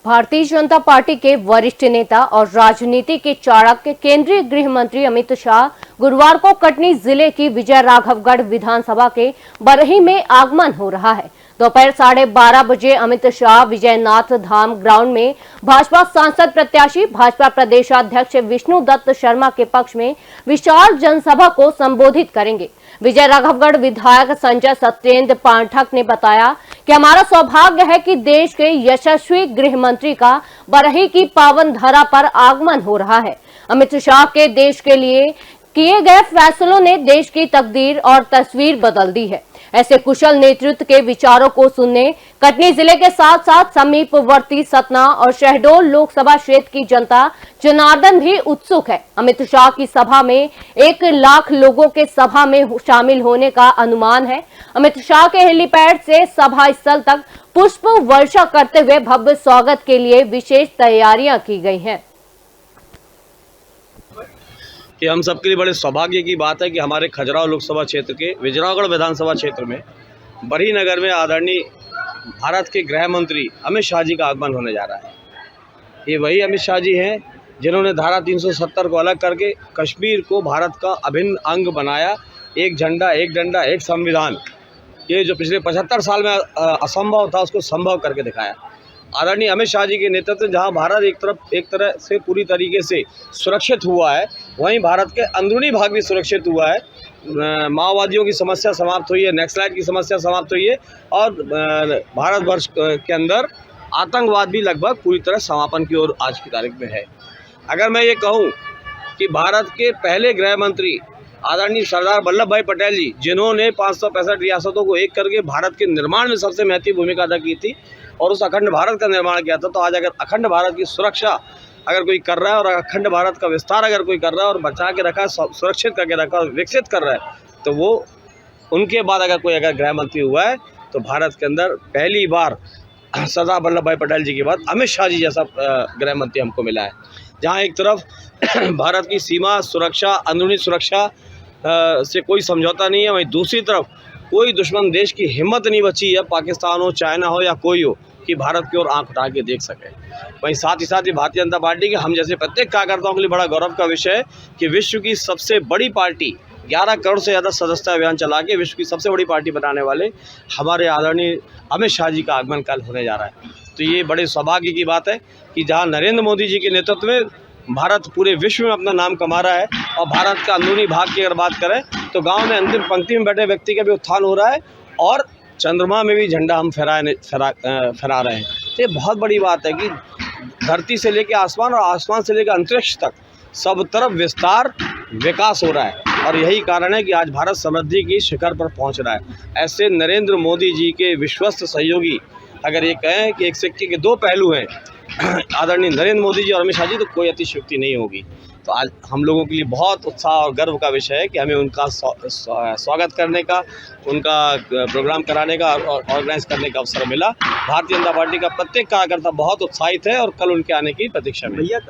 Bharatiya Janata party के वरिष्ठ नेता और राजनीति के चाणक्य केंद्रीय गृह मंत्री अमित शाह गुरुवार को कटनी जिले की विजय राघवगढ़ विधानसभा के बरही में आगमन हो रहा है। दोपहर 12:30 बजे अमित शाह विजयनाथ धाम ग्राउंड में भाजपा सांसद प्रत्याशी भाजपा प्रदेशाध्यक्ष विष्णु दत्त शर्मा के पक्ष में विशाल जनसभा को संबोधित करेंगे। विजय राघवगढ़ विधायक संजय सत्येंद्र पाठक ने बताया कि हमारा सौभाग्य है कि देश के यशस्वी गृह मंत्री का बरही की पावन धरा पर आगमन हो रहा है। अमित शाह के देश के लिए किए गए फैसलों ने देश की तकदीर और तस्वीर बदल दी है। ऐसे कुशल नेतृत्व के विचारों को सुनने कटनी जिले के साथ साथ समीपवर्ती सतना और शहडोल लोकसभा क्षेत्र की जनता जनार्दन भी उत्सुक है। अमित शाह की सभा में 1 लाख लोगों के सभा में शामिल होने का अनुमान है। अमित शाह के हेलीपैड से सभा स्थल तक पुष्प वर्षा करते हुए भव्य स्वागत के लिए विशेष तैयारियां की गई हैं। कि हम सबके लिए बड़े सौभाग्य की बात है कि हमारे खजुराहो लोकसभा क्षेत्र के विजयराघवगढ़ विधानसभा क्षेत्र में बरही नगर में आदरणीय भारत के गृह मंत्री अमित शाह जी का आगमन होने जा रहा है। ये वही अमित शाह जी हैं जिन्होंने धारा 370 को अलग करके कश्मीर को भारत का अभिन्न अंग बनाया। एक झंडा, एक डंडा, एक संविधान, ये जो पिछले 75 साल में असंभव था उसको संभव करके दिखाया। आदरणीय अमित शाह जी के नेतृत्व जहां भारत एक तरह से पूरी तरीके से सुरक्षित हुआ है, वहीं भारत के अंदरूनी भाग भी सुरक्षित हुआ है। माओवादियों की समस्या समाप्त हुई है, नक्सलाइट की समस्या समाप्त हुई है और भारतवर्ष के अंदर आतंकवाद भी लगभग पूरी तरह समापन की ओर आज की तारीख में है। अगर मैं ये कहूँ कि भारत के पहले गृह मंत्री आदरणीय सरदार वल्लभ भाई पटेल जी, जिन्होंने 565 रियासतों को एक करके भारत के निर्माण में सबसे महत्वपूर्ण भूमिका अदा की थी और उस अखंड भारत का निर्माण किया था, तो आज अगर अखंड भारत की सुरक्षा अगर कोई कर रहा है और अखंड भारत का विस्तार अगर कोई कर रहा है और बचा के रखा है, सुरक्षित करके रखा है और विकसित कर रहा है, तो वो उनके बाद अगर कोई गृह मंत्री हुआ है तो भारत के अंदर पहली बार सरदार वल्लभ भाई पटेल जी के बाद अमित शाह जी जैसा गृह मंत्री हमको मिला है। जहाँ एक तरफ भारत की सीमा सुरक्षा, अंदरूनी सुरक्षा से कोई समझौता नहीं है, वहीं दूसरी तरफ कोई दुश्मन देश की हिम्मत नहीं बची है, पाकिस्तान हो, चाइना हो या कोई हो, कि भारत की ओर आंख उठा के देख सके। वहीं साथ ही भारतीय जनता पार्टी के हम जैसे प्रत्येक कार्यकर्ताओं के लिए बड़ा गौरव का विषय है कि विश्व की सबसे बड़ी पार्टी 11 करोड़ से ज़्यादा सदस्यता अभियान चला के विश्व की सबसे बड़ी पार्टी बनाने वाले हमारे आदरणीय अमित शाह जी का आगमन कल होने जा रहा है। तो ये बड़े सौभाग्य की बात है कि जहाँ नरेंद्र मोदी जी के नेतृत्व में भारत पूरे विश्व में अपना नाम कमा रहा है और भारत का अंदरूनी भाग की अगर बात करें तो गांव में अंतिम पंक्ति में बैठे व्यक्ति का भी उत्थान हो रहा है और चंद्रमा में भी झंडा हम फहरा रहे हैं। तो ये बहुत बड़ी बात है कि धरती से लेकर आसमान और आसमान से लेकर अंतरिक्ष तक सब तरफ विस्तार, विकास हो रहा है और यही कारण है कि आज भारत समृद्धि की शिखर पर पहुंच रहा है। ऐसे नरेंद्र मोदी जी के विश्वस्त सहयोगी अगर ये कहें कि एक सिक्के के 2 पहलू हैं, आदरणीय नरेंद्र मोदी जी और अमित शाह जी, तो कोई अतिशयोक्ति नहीं होगी। तो आज हम लोगों के लिए बहुत उत्साह और गर्व का विषय है कि हमें उनका स्वागत करने का, उनका प्रोग्राम कराने का और ऑर्गेनाइज करने का अवसर मिला। भारतीय जनता पार्टी का प्रत्येक कार्यकर्ता बहुत उत्साहित है और कल उनके आने की प्रतीक्षा में।